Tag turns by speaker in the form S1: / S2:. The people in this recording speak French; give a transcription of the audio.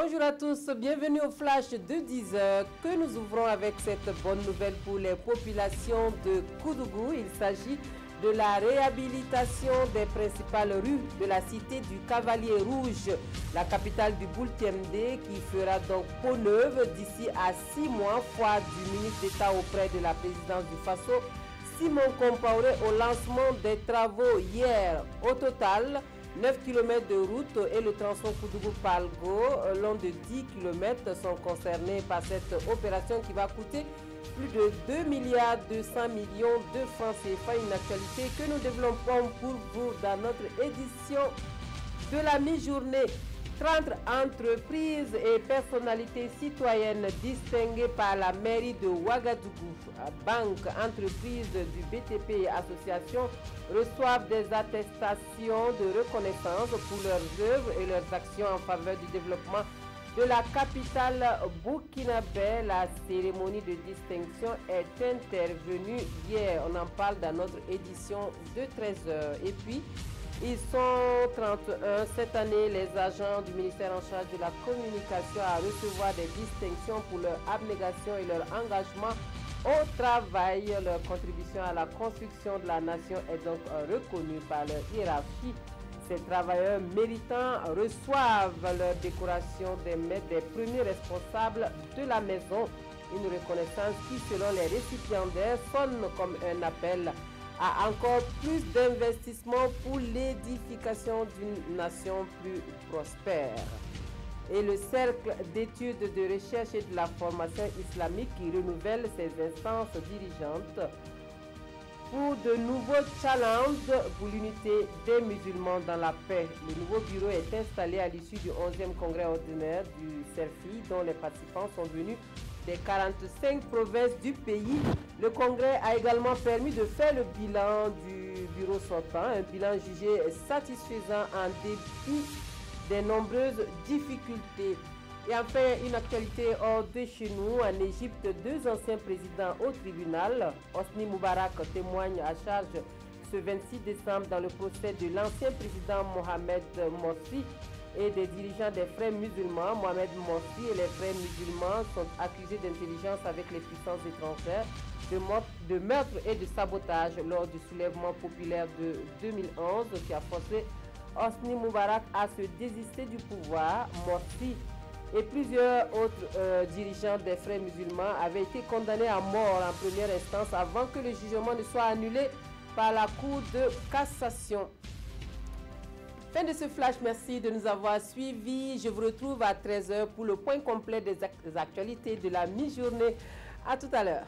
S1: Bonjour à tous, bienvenue au flash de 10h que nous ouvrons avec cette bonne nouvelle pour les populations de Koudougou. Il s'agit de la réhabilitation des principales rues de la cité du Cavalier Rouge, la capitale du Boultiemde, qui fera donc peau neuve d'ici à 6 mois, foi du ministre d'État auprès de la présidence du Faso, Simon Compaoré, au lancement des travaux hier. Au total, 9 km de route et le tronçon Koudougou-Palgo, long de 10 km, sont concernés par cette opération qui va coûter plus de 2 milliards 200 millions de francs CFA, une actualité que nous développons pour vous dans notre édition de la mi-journée. 30 entreprises et personnalités citoyennes distinguées par la mairie de Ouagadougou, banques, entreprises du BTP et associations reçoivent des attestations de reconnaissance pour leurs œuvres et leurs actions en faveur du développement de la capitale burkinabé. La cérémonie de distinction est intervenue hier. On en parle dans notre édition de 13h. Et puis, ils sont 31 cette année, les agents du ministère en charge de la communication à recevoir des distinctions pour leur abnégation et leur engagement au travail. Leur contribution à la construction de la nation est donc reconnue par leur hiérarchie. Ces travailleurs méritants reçoivent leur décoration des maîtres des premiers responsables de la maison. Une reconnaissance qui, selon les récipiendaires, sonne comme un appel à encore plus d'investissement pour l'édification d'une nation plus prospère. Et le cercle d'études de recherche et de la formation islamique qui renouvelle ses instances dirigeantes pour de nouveaux challenges pour l'unité des musulmans dans la paix. Le nouveau bureau est installé à l'issue du 11e congrès ordinaire du CERFI, dont les participants sont venus des 45 provinces du pays. Le congrès a également permis de faire le bilan du bureau sortant, un bilan jugé satisfaisant en dépit des nombreuses difficultés. Et enfin, une actualité hors de chez nous. En Égypte, 2 anciens présidents au tribunal. Hosni Moubarak témoigne à charge ce 26 décembre dans le procès de l'ancien président Mohamed Morsi et des dirigeants des frères musulmans. Mohamed Morsi et les frères musulmans sont accusés d'intelligence avec les puissances étrangères, de meurtre et de sabotage lors du soulèvement populaire de 2011 qui a forcé Hosni Moubarak à se désister du pouvoir. Morsi et plusieurs autres dirigeants des frères musulmans avaient été condamnés à mort en première instance avant que le jugement ne soit annulé par la Cour de cassation. Fin de ce flash, merci de nous avoir suivis. Je vous retrouve à 13h pour le point complet des actualités de la mi-journée. À tout à l'heure.